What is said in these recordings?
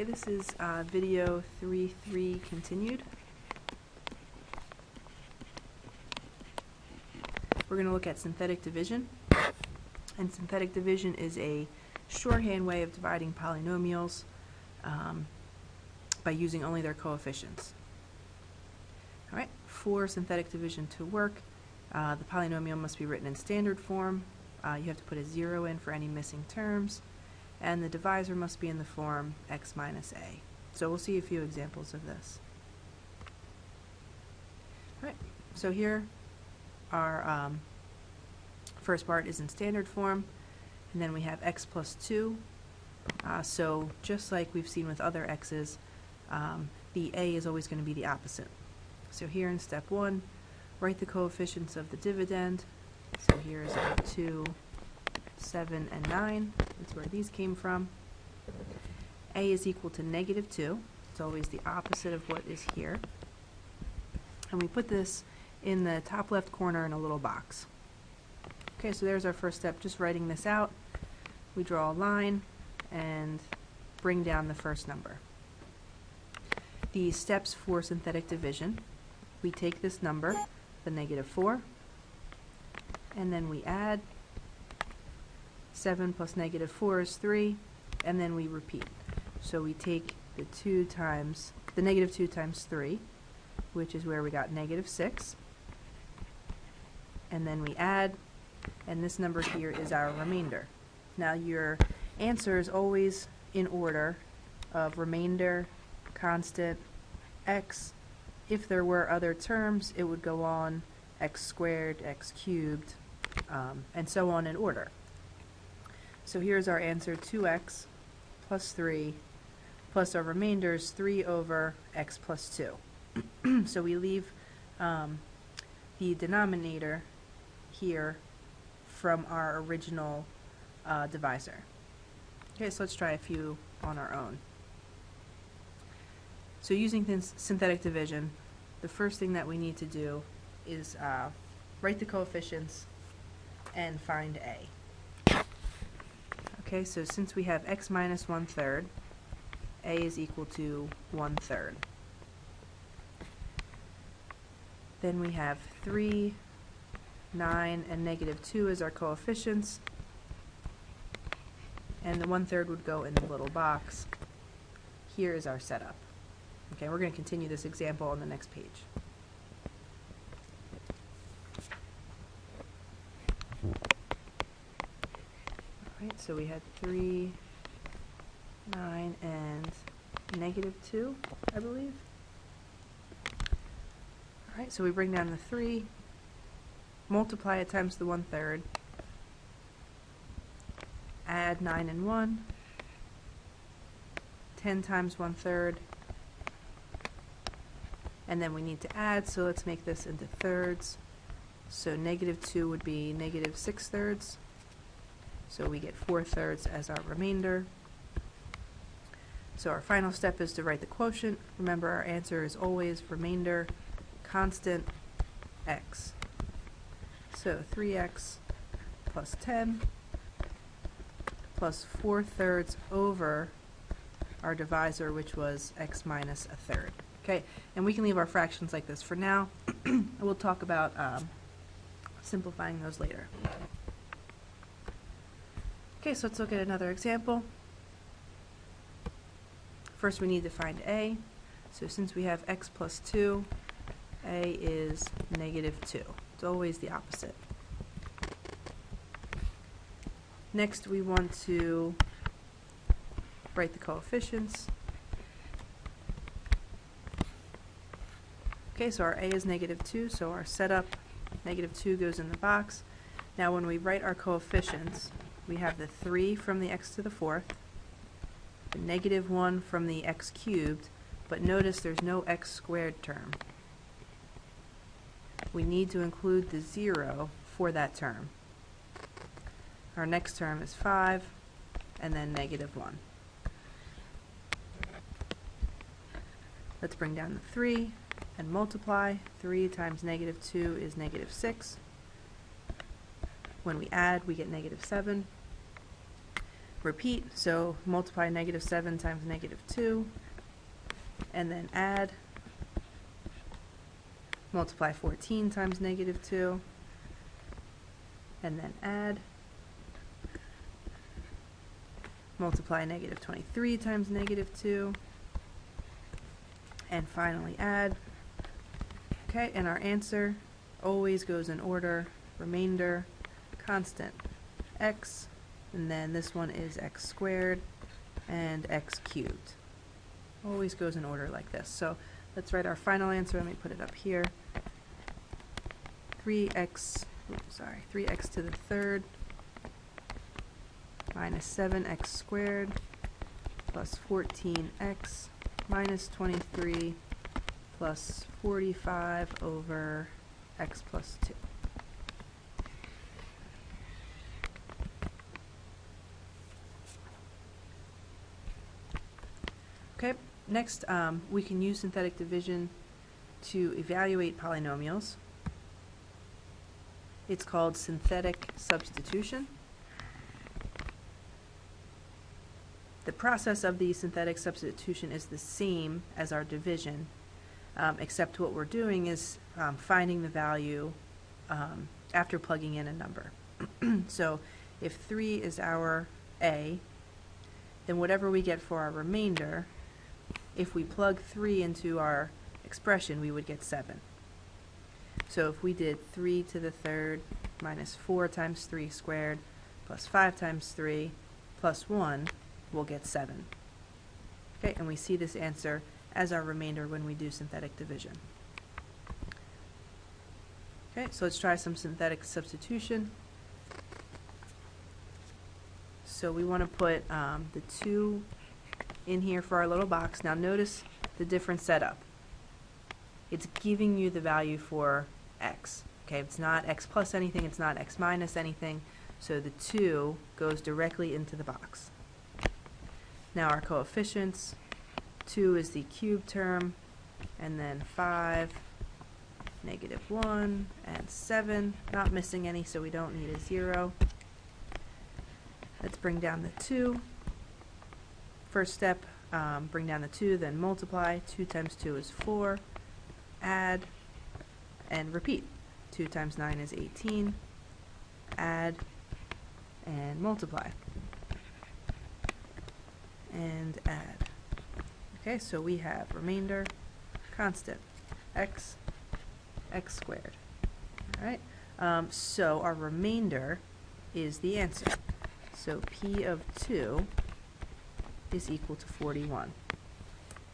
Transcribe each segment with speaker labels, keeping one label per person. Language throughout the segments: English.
Speaker 1: Okay, this is video 3.3 continued. We're going to look at synthetic division. And synthetic division is a shorthand way of dividing polynomials by using only their coefficients. Alright, for synthetic division to work, the polynomial must be written in standard form. You have to put a 0 in for any missing terms, and the divisor must be in the form x minus a. So we'll see a few examples of this. Alright, so here our first part is in standard form, and then we have x plus 2. So just like we've seen with other x's, the a is always going to be the opposite. So here in step 1, write the coefficients of the dividend. So here's 2, 7, and 9. That's where these came from. A is equal to negative 2. It's always the opposite of what is here. And we put this in the top left corner in a little box. Okay, so there's our first step, just writing this out. We draw a line and bring down the first number. The steps for synthetic division: we take this number, the negative 4, and then we add. 7 plus negative 4 is 3, and then we repeat. So we take the negative 2 times 3, which is where we got negative 6, and then we add, and this number here is our remainder. Now your answer is always in order of remainder, constant, x. If there were other terms, it would go on x squared, x cubed, and so on in order. So here's our answer: 2x plus 3 plus our remainder is 3 over x plus 2. So we leave the denominator here from our original divisor. Okay, so let's try a few on our own. So using synthetic division, the first thing that we need to do is write the coefficients and find a. Okay, so since we have x minus 1/3, a is equal to 1/3. Then we have 3, 9, and negative 2 as our coefficients, and the 1/3 would go in the little box. Here is our setup. Okay, we're going to continue this example on the next page. Alright, so we had 3, 9, and negative 2, I believe. Alright, so we bring down the 3, multiply it times the 1/3, add 9 and 1, 10 times 1/3, and then we need to add, so let's make this into thirds. So negative 2 would be negative 6/3, so we get 4/3 as our remainder. So our final step is to write the quotient. Remember, our answer is always remainder, constant, x. So 3x plus 10 plus 4/3 over our divisor, which was x minus 1/3. Okay, and we can leave our fractions like this for now. We'll talk about simplifying those later. Okay, so let's look at another example. First we need to find a. So since we have x plus 2, a is negative 2. It's always the opposite. Next we want to write the coefficients. Okay, so our a is negative 2, so our setup, negative 2 goes in the box. Now when we write our coefficients, we have the 3 from the x to the 4th, the negative 1 from the x cubed, but notice there's no x squared term. We need to include the 0 for that term. Our next term is 5, and then negative 1. Let's bring down the 3 and multiply. 3 times negative 2 is negative 6. When we add, we get negative 7. repeat, so multiply -7 times -2, and then add, multiply 14 times -2, and then add, multiply -23 times -2, and finally add. Okay, and our answer always goes in order: remainder, constant, x, and then this one is x squared and x cubed. Always goes in order like this. So let's write our final answer. Let me put it up here. 3x to the third minus 7x squared plus 14x minus 23 plus 45 over x plus 2. Okay, next we can use synthetic division to evaluate polynomials. It's called synthetic substitution. The process of the synthetic substitution is the same as our division, except what we're doing is finding the value after plugging in a number. So if 3 is our a, then whatever we get for our remainder, if we plug 3 into our expression, we would get 7. So if we did 3 to the third minus 4 times 3 squared plus 5 times 3 plus 1, we'll get 7. Okay, and we see this answer as our remainder when we do synthetic division. Okay, so let's try some synthetic substitution. So we want to put the 2 in here for our little box. Now notice the different setup. It's giving you the value for x. Okay, it's not x plus anything, it's not x minus anything, so the 2 goes directly into the box. Now our coefficients, 2 is the cube term, and then 5, -1, and 7, not missing any, so we don't need a 0. Let's bring down the 2. First step, bring down the 2, then multiply. 2 times 2 is 4. Add, and repeat. 2 times 9 is 18. Add, and multiply. And add. Okay, so we have remainder, constant, x squared. All right, so our remainder is the answer. So P of 2 is equal to 41.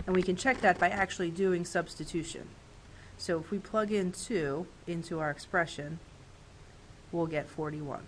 Speaker 1: And we can check that by actually doing substitution. So if we plug in 2 into our expression, we'll get 41.